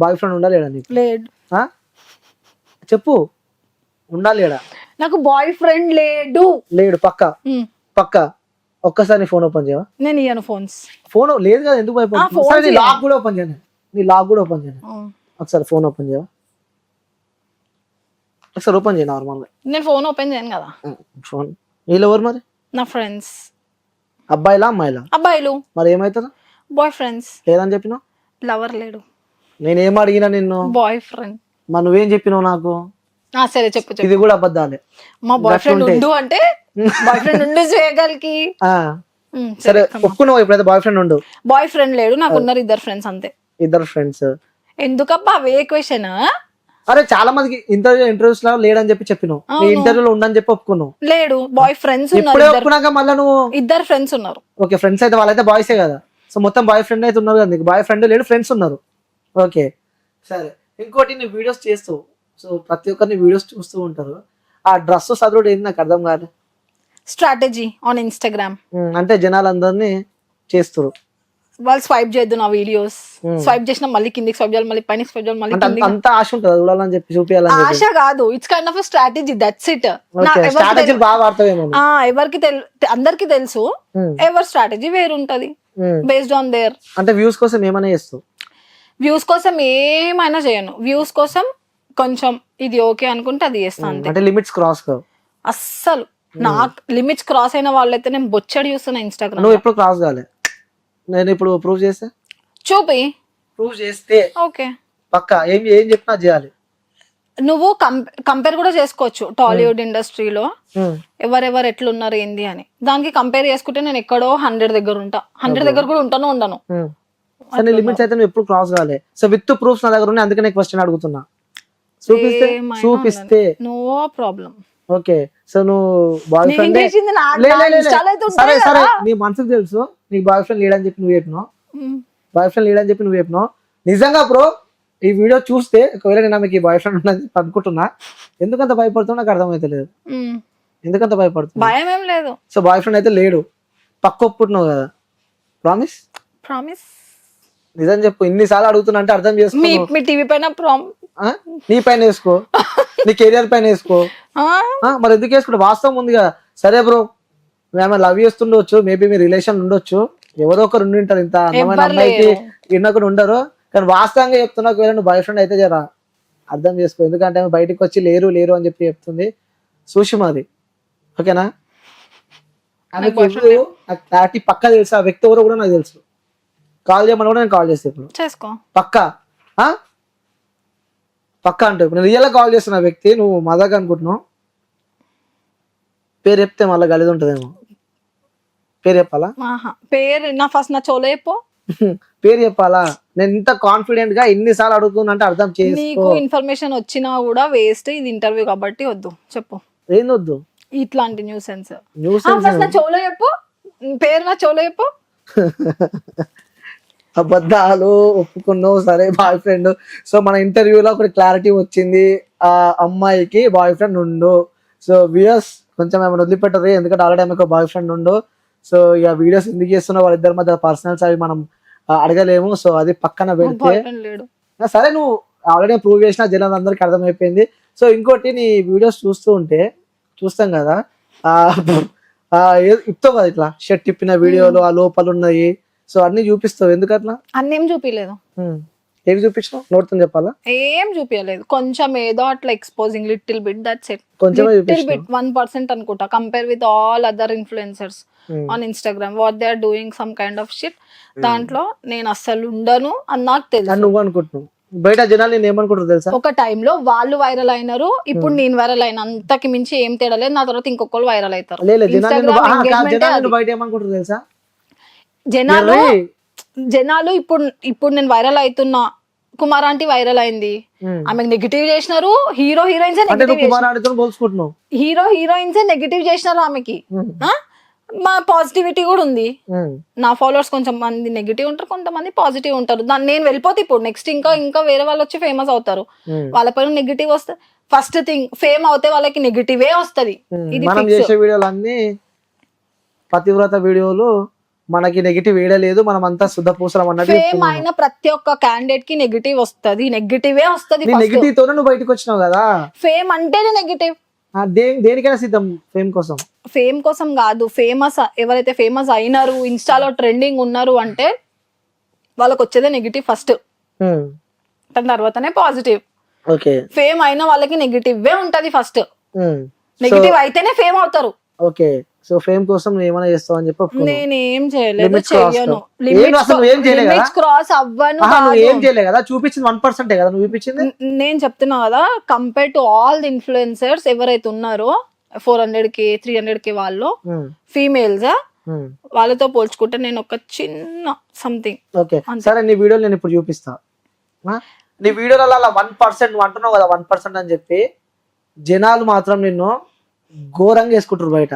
Boy friend ఉండాలి నీకు? లేడు. చెప్పు, ఉండాలి. నాకు బాయ్ ఫ్రెండ్ లేడు. లేడు పక్క పక్క. ఒక్కసారి నీ ఫోన్ ఓపెన్ చేయవా? నేను ఇయ్యను ఫోన్స్. ఫోన్ లేదు కదా, ఎందుకు భయపడుతున్నావు? నీ లాక్ కూడా ఓపెన్ చేయను, నీ లాక్ కూడా ఓపెన్ చేయను. ఒకసారి ఫోన్ ఓపెన్ చేయవా? ఒకసారి ఓపెన్ చేయ నార్మల్గా. నేను ఫోన్ ఓపెన్ చేయను కదా. ఫోన్ వీళ్ళు ఎవరు మరి? నా ఫ్రెండ్స్. అబ్బాయిలా అమ్మాయిలా? అబ్బాయిలు. మరి ఏమవుతుందా? Bye friends. లేదని చెప్పినావు. లవర్ లేడు. నేనేం అడిగినా నిన్ను? Boy friend. మరి నువ్వేం చెప్పినావు నాకు? సరే చెప్పు. ఇది కూడా అబద్ధాలే. మా బాయ్ ఫ్రెండ్ ఉండు అంటే బాయ్ ఫ్రెండ్ ఉండు చేయగలికి. సరే ఒప్పుకున్నావు, ఇప్పుడైతే బాయ్ ఫ్రెండ్ ఉండు. బాయ్ ఫ్రెండ్ లేడు, నాకు ఉన్నారు 2 ఫ్రెండ్స్ అంతే. 2 ఫ్రెండ్స్? ఎందుకబ్బా అవే క్వశ్చన్? అరే చాలా మందికి ఇంటర్వ్యూస్ లో లేడని చెప్పినావు, నీ ఇంటర్వ్యూలో ఉండని చెప్పి ఒప్పుకున్నావు. లేడు, బాయ్ ఫ్రెండ్స్ ఇప్పుడే ఒప్పుకున్నాక మళ్ళీ నువ్వు 2 ఫ్రెండ్స్ ఉన్నారు. ఓకే, ఫ్రెండ్స్ అయితే వాళ్ళైతే బాయ్సే కదా. సో మొత్తం బాయ్ ఫ్రెండ్ అయితే ఉన్నారు కదా నీకు. బాయ్ ఫ్రెండ్ లేడు, ఫ్రెండ్స్ ఉన్నారు. ఓకే సరే. ఇంకోటి నీ వీడియోస్ చేస్తావు, సో ప్రతి ఒక్కరిని వీడియోస్ చూస్తూ ఉంటారు. ఆ డ్రెస్ చదువుడు ఏంది నాకు అర్థం కాదు. Strategy on Instagram. అంటే జనాలందరినీ చేస్తారు, వాళ్ళు స్వైప్ చేయొద్దు నా వీడియోస్. స్వైప్ చేసిన మళ్ళీ కిందికి స్వైప్ చేయాలి, మళ్ళీ పైన స్వైప్ చేయాలి, మళ్ళీ అంత ఆశ ఉంటుంది చూడాలని చెప్పి, చూపించాలని. ఆశ కాదు, it's kind of strategy, that's it. Strategy బాగా వాడతావేమో. ఎవరికి అందరికి తెలుసు, ఎవరి స్ట్రాటజీ వేరుంటది బేస్డ్ ఆన్ దేర్. అంటే వ్యూస్ కోసం ఏమైనా చేస్తావు? వ్యూస్ కోసం ఏమైనా చేయను. వ్యూస్ కోసం కొంచెం ఇది ఓకే అనుకుంటే అది చేస్తాను. అంటే లిమిట్స్ క్రాస్ కావు అస్సలు. నాకు లిమిట్స్ క్రాస్ అయిన వాళ్ళైతే నేను బొచ్చడి చూస్తున్నా ఇన్స్టాగ్రామ్. నువ్వు ఎప్పుడు క్రాస్ కాలే, నేను ఇప్పుడు ప్రూవ్ చేస్తే చూపి. ప్రూవ్ చేస్తే ఓకే పక్కా ఏం చెప్పినా చేయాలి. నువ్వు కంపేర్ కూడా చేసుకోవచ్చు టాలీవుడ్ ఇండస్ట్రీలో ఎవరెవరు ఎట్లున్నారు ఏంది అని. దానికి కంపేర్ చేసుకుంటే నేను ఎక్కడో 100 దగ్గర ఉంటా. 100 దగ్గర కూడా ఉండను. సరే లిమిట్స్ అయితే నువ్వు ఎప్పుడు క్రాస్ కాలే. సో విత్ ప్రూఫ్స్ నా దగ్గర ఉన్నాయి, అందుకనే క్వశ్చన్ అడుగుతున్నా. చూపిస్తే నో ప్రాబ్లం. ఓకే. సో నువ్వు బాయ్ ఫ్రెండ్ సరే సరే, నీ మనసుకు తెలుసు నీకు బాయ్ ఫ్రెండ్ లేడని చెప్పి నువ్వు చెప్పినావు. బాయ్ ఫ్రెండ్ లేడని చెప్పి నువ్వు చెప్పినావు. నిజంగా బ్రో ఈ వీడియో చూస్తే ఒకవేళ నేను ఆమెకి బాయ్ ఫ్రెండ్ ఉన్నది అనుకుంటున్నా. ఎందుకంత భయపడుతున్నా నాకు అర్థమైతలేదు. ఎందుకంత భయపడుతున్నా? భయం ఏం లేదు. సో బాయ్ ఫ్రెండ్ అయితే లేడు, పక్క ఒప్పుకుంటున్నావు కదా. ప్రామిస్? ప్రామిస్. నిజం చెప్పు. ఇన్నిసార్లు అడుగుతున్నా అంటే అర్థం చేసుకో. మీ టీవీ పైన నీ పైన వేసుకో, నీ కెరియర్ పైన వేసుకో. మరి ఎందుకు వేసుకుంటా? వాస్తవం ఉంది కదా. సరే బ్రో, మేము లవ్ చేస్తుండొచ్చు, మేబీ మీ రిలేషన్ ఉండొచ్చు, ఎవరో ఒకరు ఉండి ఉంటారు. ఇంత అందమైన అమ్మాయికి ఇన్నొకరు ఉండరు. కానీ వాస్తవంగా చెప్తున్నా, ఒకవేళ నువ్వు బాయ్ ఫ్రెండ్ అయితే జరా అర్థం చేసుకో. ఎందుకంటే ఆమె బయటకు వచ్చి లేరు అని చెప్పి చెప్తుంది. సుషిమాది ఓకేనా? ఆమె క్లారిటీ పక్కా తెలుసు. ఆ వ్యక్తి ఎవరో కూడా నాకు తెలుసు. కాల్ చేయమని కూడా నేను కాల్ చేస్తే ఇప్పుడు చేసుకో పక్కా. పక్కా అంటే ఇప్పుడు నేను రియల్ గా కాల్ చేస్తున్న వ్యక్తి, నువ్వు మజాక్ అనుకుంటున్నావు. పేరు చెప్తే మళ్ళీ గలీజ్ ఉంటదేమో. పేరు చెప్పాలా? పేరు నా ఫస్ట్ నా చోలో చెప్పు. పేరు చెప్పాలా? నేను ఇంత కాన్ఫిడెంట్ గా ఎన్నిసార్లు అడుగుతున్నా అంటే అర్థం చేసుకో. నీకు ఇన్ఫర్మేషన్ వచ్చినా కూడా వేస్ట్. ఇది ఇంటర్వ్యూ కాబట్టి వద్దు. చెప్పు. ఏం వద్దు? ఇట్లాంటి న్యూసెన్స్. ఫస్ట్ నా చోలో చెప్పు. పేరు నా చోలో చెప్పు. అబద్ధాలు ఒప్పుకున్నావు. సరే బాయ్ ఫ్రెండ్. సో మన ఇంటర్వ్యూలో ఒకటి క్లారిటీ వచ్చింది, ఆ అమ్మాయికి బాయ్ ఫ్రెండ్ ఉండు. సో వ్యూయర్స్ కొంచెం ఏమైనా వదిలిపెట్టరు, ఎందుకంటే ఆల్రెడీ ఆమెకు బాయ్ ఫ్రెండ్ ఉండు. సో ఇక వీడియోస్ ఎందుకు చేస్తున్నా, వాళ్ళిద్దరి మధ్య పర్సనల్స్ అవి మనం అడగలేము. సో అది పక్కన పెడితే సరే, నువ్వు ఆల్రెడీ ప్రూవ్ చేసిన జనాలు అందరికి అర్థమైపోయింది. సో ఇంకోటి, నీ వీడియోస్ చూస్తాం కదా, ఇస్తావు కదా ఇట్లా షర్ట్ తిప్పిన వీడియోలు, ఆ లోపల ఉన్నాయి. సో అన్ని చూపిస్తావు, ఎందుకు అట్లా? అన్ని ఏం చూపించలేదు. ఏమి చూపించావు? నోట్తో చెప్పాలా? ఏం చూపించలేదు, కొంచెం ఏదో అట్లా exposing little bit, that's it. కొంచెం లిటిల్ బిట్, 1% అనుకుంటా, compare with all other influencers on Instagram, what they are doing some kind of shit. దాంట్లో నేను అస్సలు ఉండను అని నాకు తెలుసు. నువ్వు అనుకుంటున్నావు, బయట జనాలు నేను ఏమనుకుంటారు తెలుసా? ఒక టైంలో వాళ్ళు వైరల్ అయినారు, ఇప్పుడు నేను వైరల్ అయిన, అంతకి మించి ఏం తేడా లేదు. నా తర్వాత ఇంకొకరు వైరల్ అవుతారు. జనాలు ఇప్పుడు నేను వైరల్ అవుతున్నా, కుమార్ ఆంటీ వైరల్ అయింది, ఆమెకు నెగిటివ్ చేసినారు. హీరో హీరోయిన్స్ నెగిటివ్ చేసినారు ఆమెకి. మా పాజిటివిటీ కూడా ఉంది. నా ఫాలోవర్స్ కొంచెం మంది నెగిటివ్ ఉంటారు, కొంతమంది పాజిటివ్ ఉంటారు. దాన్ని నేను వెళ్ళిపోతే ఇప్పుడు నెక్స్ట్ ఇంకా వేరే వాళ్ళు వచ్చి ఫేమస్ అవుతారు, వాళ్ళ పైన నెగిటివ్ వస్తుంది. ఫస్ట్ థింగ్, ఫేమ్ అవుతే వాళ్ళకి నెగిటివే వస్తుంది. ఇది మనం చేసే వీడియోలు అన్ని పతివ్రత వీడియోలు, మనకి నెగిటివ్ వేయలేదు, మనం అంతా శుద్ధ పూసలం అన్నట్టు ఫేమ్ చెప్తున్నాను. అయిన ప్రతి ఒక్క క్యాండిడేట్ కి నెగిటివ్ వస్తది. నెగిటివే వస్తది నీ నెగిటివ్ తోనే నువ్వు బయటకు వచ్చినావు కదా. ఫేమ్ అంటేనే నెగిటివ్. దేనికైనా సిద్ధం ఫేమ్ కోసం. ఫేమ్ కోసం కాదు, ఎవరైతే ఫేమస్ అయినారు, ఇన్స్టాలో ట్రెండింగ్ ఉన్నారు అంటే వాళ్ళకి వచ్చేదే నెగిటివ్ ఫస్ట్, దాని తర్వాతనే పాజిటివ్. ఓకే, ఫేమ్ అయిన వాళ్ళకి నెగిటివే ఉంటది ఫస్ట్, నెగిటివ్ అయితేనే ఫేమ్ అవుతారు. ఓకే, సో ఫేమ్ కోసం నువ్వు ఏమైనా చేస్తావు అని చెప్పి ఒప్పుకున్నావు. నేనేం చేయలేదు, Limits చెయ్యను. అసలు ఏం చేయలే కదా? లిమిట్స్ క్రాస్ అవ్వను. నువ్వు ఏం చేయలే కదా, చూపించింది 1% కదా నువ్వు చూపించింది. నేను చెప్తున్నా కదా, compare to all the influencers ఎవరైతే ఉన్నారో 400K 300K వాళ్ళు ఫీమేల్స్, వాళ్ళతో పోల్చుకుంటే నేను ఒక చిన్న సంథింగ్. ఓకే సరే, నీ వీడియోలు నేను ఇప్పుడు చూపిస్తా. నీ వీడియోలలో అలా 1% నువ్వు అంటున్నావు కదా 1% అని చెప్పి, జనాలు మాత్రం నిన్ను ఘోరంగా వేసుకుంటారు బయట.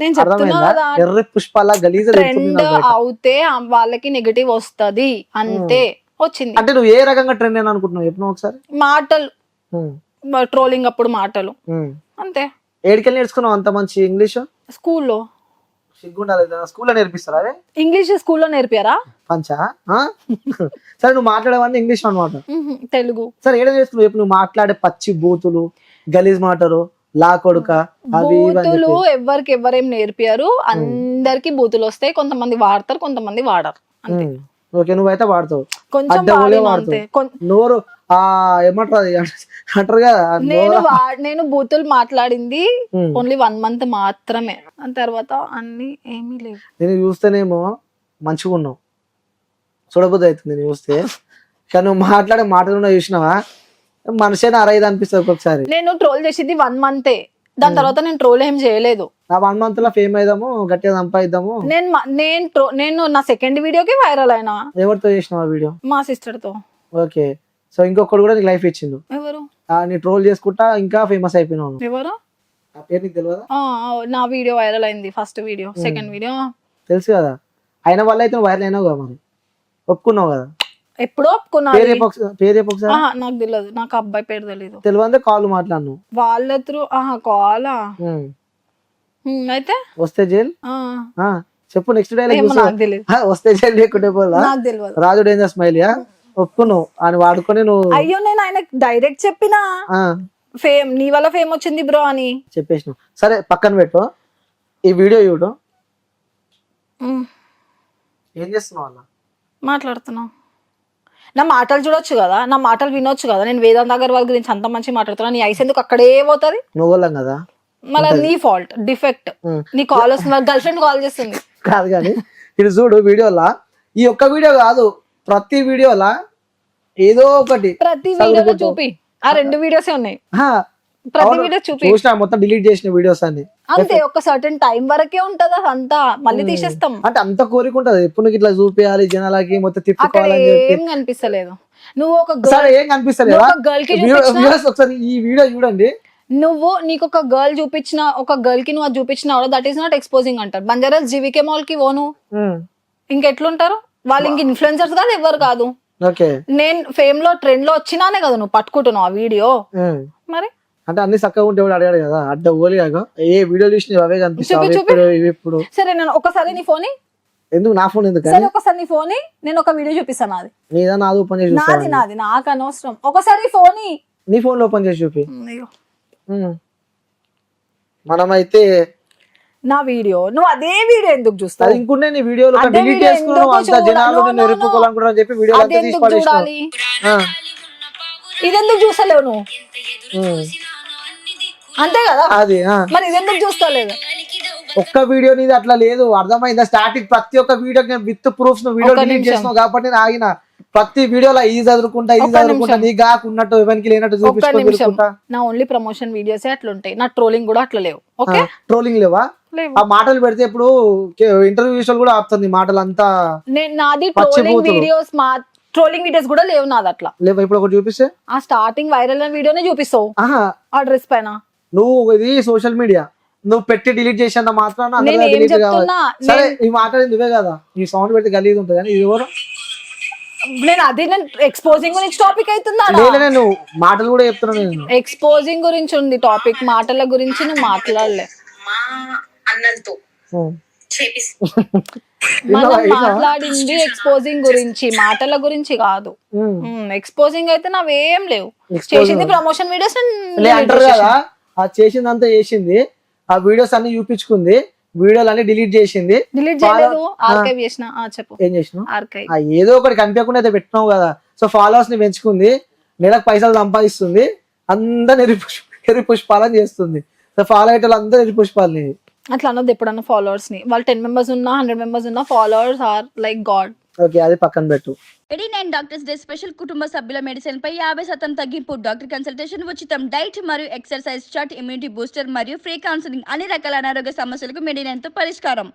నేను చెప్తున్నా కదా, ఎర్ర పుష్పాల గలీజ ట్రెండ్ అవుతే వాళ్ళకి నెగటివ్ వస్తది అంతే. వచ్చింది అంటే నువ్వు ఏ రకంగా ట్రెండ్ అని అనుకుంటున్నావు చెప్పు ఒకసారి. మాటలు, ట్రోలింగ్ అప్పుడు మాటలు అంతే. ఏడికెళ్ళి నేర్చుకున్నావు అంత మంచి ఇంగ్లీష్? స్కూల్లో. సిగ్గుండాలి, స్కూల్లో నేర్పిస్తారా ఇంగ్లీష్? స్కూల్లో నేర్పారా? పంచా. సరే, నువ్వు మాట్లాడేవన్నీ ఇంగ్లీష్ అనమాట. తెలుగు. సరే, ఏడ నేర్చుకున్నావు చెప్పు. నువ్వు మాట్లాడే పచ్చి బూతులు, గలీజ్ మాటలు, లా కొడుక, అవి బూతులు ఎవరికి ఎవరేం నేర్పారు? అందరికి బూతులు వస్తాయి, కొంతమంది వాడతారు, కొంతమంది వాడరు అంతే. ఓకే, నువ్వైతే వాడతావు, కొంచెం నోరు ఏమంటారు అది అంటారు కదా. నేను బూతులు మాట్లాడింది ఓన్లీ 1 month మాత్రమే, దాని తర్వాత అన్ని ఏమీ లేవు. నేను చూస్తేనేమో మంచిగా ఉన్నావు, చూడబోద్దు అవుతుంది నేను చూస్తే. కానీ నువ్వు మాట్లాడే మాటలు చూసినావా, మనిషిని అరైదు అనిపిస్తుంది ఒక్కొక్కసారి. నేను ట్రోల్ చేసింది 1 month, దాని తర్వాత నేను ట్రోల్ ఏం చేయలేదు. ఆ 1 month లో ఫేమ్ అయిదాము, గట్టిగా సంపాదిద్దాము. నేను నా సెకండ్ వీడియోకి వైరల్ అయినా. ఎవరితో చేసినావు ఆ వీడియో? మా సిస్టర్ తో. ఓకే, సో ఇంకొకటి కూడా నీకు లైఫ్ ఇచ్చిండు. ఎవరు? నీ ట్రోల్ చేసుకుంటా ఇంకా ఫేమస్ అయిపోయినావు. ఎవరు? ఆ పేరు నీకు తెలియదా? నా వీడియో వైరల్ అయింది, ఫస్ట్ వీడియో. సెకండ్ వీడియో తెలుసు కదా, అయిన వల్ల అయితే వైరల్ అయినావు కదా, మరి ఒప్పుకున్నావు కదా. ఎప్పుడో ఒప్పుకున్నా. పేరు ఒకసారి. నాకు తెలియదు, నాకు అబ్బాయి పేరు తెలియదు. తెలియదు, కాల్ మాట్లాడినావు వాళ్ళ త్రూ. కాలా అయితే వస్తే జైల్ చెప్పు. నెక్స్ట్ డైలాగ్ నాకు తెలియదు, వస్తే జైలు లేకుంటే పోలా. నాకు తెలియదు. రాజు డేంజర్ స్మైల్ ఒప్పుకున్నావు అని వాడుకొని నువ్వు. అయ్యో, నేను ఆయన డైరెక్ట్ చెప్పినా ఫేమ్ నీ వల్ల ఫేమ్ వచ్చింది బ్రో అని చెప్పేసినావు. సరే, పక్కన పెట్టు, ఈ వీడియో చూడు. ఏం చేస్తున్నావు అన్న? మాట్లాడుతున్నావు. నా మాటలు చూడొచ్చు కదా, నా మాటలు వినొచ్చు కదా. నేను వేదాంత్ అగర్వాల్ గురించి అంత మంచి మాట్లాడుతున్నా, నీ ఐస్ ఎందుకు అక్కడే పోతుంది? నువ్వు కదా, మళ్ళీ నీ ఫాల్ట్, డిఫెక్ట్. నీ కాల్ వస్తుంది, గర్ల్ ఫ్రెండ్ కాల్ చేస్తుంది. కాదు కానీ ఇది చూడు వీడియోలా, ఈ ఒక్క వీడియో కాదు, ప్రతి వీడియోలా ఏదో ఒకటి. ప్రతి వీడియోలో చూపి, ఆ 2 వీడియోసే ఉన్నాయి. ప్రతి వీడియో చూపి. చూసినా, మొత్తం డిలీట్ చేసిన వీడియోస్ అన్ని అంతే. ఒక సర్టెన్ టైం వరకే ఉంటది అంతా, మళ్ళీ తీసేస్తాం. అంటే అంత కోరిక ఉంటది ఎప్పుడు నీకు ఇట్లా చూపించాలి జనాలకి, మొత్తం తిప్పుకోవాలని ఏం కనిపిస్తలేదు. నువ్వు ఒక ఏం కనిపిస్తలేదు ఒకసారి ఈ వీడియో చూడండి. నీకు ఒక గర్ల్ చూపించిన, ఒక గర్ల్ కి నువ్వు అది చూపించిన, దట్ ఈస్ నాట్ ఎక్స్పోజింగ్ అంటారు. బంజారాస్ జీవికే మాల్ కి పోను, ఇంకెట్లుంటారు వాళ్ళు? ఇంక ఇన్ఫ్లుయెన్సర్స్ కాదు, ఎవరు కాదు. నేను ఫేమ్ లో ట్రెండ్ లో వచ్చినానే కదా నువ్వు పట్టుకుంటున్నావు ఆ వీడియో. మరి అంటే అన్ని చక్కగా ఉంటే కూడా అడిగాడు కదా, అడ్డ ఓలిగా ఏ వీడియో చూసి అవే కనిపిస్తాయి ఇప్పుడు. సరే, నేను ఒకసారి నీ ఫోన్ ఎందుకు? నా ఫోన్ ఎందుకు? సరే, ఒకసారి నీ ఫోన్ నేను ఒక వీడియో చూపిస్తాను. నాది నీదా? నాది ఓపెన్ చేసి నాది నాకు అనవసరం. ఒకసారి ఫోన్ నీ ఫోన్ లో ఓపెన్ చేసి చూపి. మనమైతే నా వీడియో, నువ్వు అదే వీడియో ఎందుకు చూస్తావు? అది ఇంకుంటే నీ వీడియోలో డిలీట్ చేసుకున్నావు, అంత జనాలు నిన్ను ఎరుపుకోవాలనుకుంటారని చెప్పి వీడియో అంతా తీసి పడేసినావు. ఇదెందుకు చూస్తలేవు నువ్వు? అంతే కదా, అది మరి ఇదెందుకు చూస్తలేదు? ఒక్క వీడియో నీది అట్లా లేదు, అర్థమైందా? స్టార్టింగ్ ప్రతి ఒక్క వీడియో విత్ ప్రూఫ్స్ నువ్వు వీడియో డిలీట్ చేసినావు కాబట్టి నేను ఆగిన. ప్రతి వీడియోలో ఇది చదువుకుంటా నీకు కాకున్నట్టు ఎవరికి లేనట్టు చూపించుకుంటా. నా ఓన్లీ ప్రమోషన్ వీడియోస్ అట్లుంటాయి, నా ట్రోలింగ్ కూడా అట్లా లేవు. ఓకే, ట్రోలింగ్ లేవా? ఆ మాటలు పెడితే ఇప్పుడు ఇంటర్వ్యూస్ కూడా ఆపుతుంది మాటలు అంతా. నాది ట్రోలింగ్ వీడియోస్, ట్రోలింగ్ వీడియోస్ కూడా లేవు నాది అట్లా లేవు. ఇప్పుడు ఒకటి చూపిస్తే ఆ స్టార్టింగ్ వైరల్ అయిన వీడియోనే చూపిస్తావు ఆ డ్రెస్ పైన. నువ్వు ఇది సోషల్ మీడియా, నువ్వు పెట్టి డిలీట్ చేసేంత మాత్రాన సరే. ఈ మాట్లాడింది నువ్వే కదా, ఈ సౌండ్ పెడితే గలీజ్ ఉంటుంది కానీ ఇది ఎవరు? నేను ఎక్స్పోజింగ్ గురించి టాపిక్ అవుతుందా? నేను మాటలు కూడా చెప్తున్నా. నేను ఎక్స్పోజింగ్ గురించి ఉంది టాపిక్, మాటల గురించి నువ్వు మాట్లాడలే. మనం మాట్లాడింది ఎక్స్పోజింగ్ గురించి, మాటల గురించి కాదు. ఎక్స్పోజింగ్ అయితే నావేం లేవు. చేసింది ప్రమోషన్ వీడియోస్ అంటారు కదా, ఆ చేసిందంతా చేసింది, ఆ వీడియోస్ అన్ని చూపించుకుంది, వీడియోలు అన్ని డిలీట్ చేసింది. డిలీట్ చేయలేదు, ఆర్కైవ్ చేసిన. చెప్పు ఏం చేసినావు? ఆర్కైవ్ ఏదో ఒకటి కనిపించకుండా అయితే పెట్టినావు కదా. సో ఫాలోవర్స్ ని పెంచుకుంది, నెలకు పైసలు సంపాదిస్తుంది, అందరు ఎరి పుష్పాలని చేస్తుంది. సో ఫాలో అయ్యేటోళ్ళు అందరూ ఎరి పుష్పాలని. అట్లా అన్నది ఎప్పుడన్నా ఫాలోవర్స్ ని. వాళ్ళు 10 members ఉన్నా 100 members ఉన్నా followers are like god. Okay, అది పక్కన పెట్టు. 89 డాక్టర్స్ డే స్పెషల్ కుటుంబ సభ్యుల మెడిసిన్ పై 50% తగ్గింపు. డాక్టర్ కన్సల్టేషన్ ఉచితం. డైట్ మరియు ఎక్సర్సైజ్ చార్ట్, ఇమ్యూనిటీ బూస్టర్ మరియు ఫ్రీ కౌన్సిలింగ్. అన్ని రకాల అనారోగ్య సమస్యలకు 89 తో పరిష్కారం.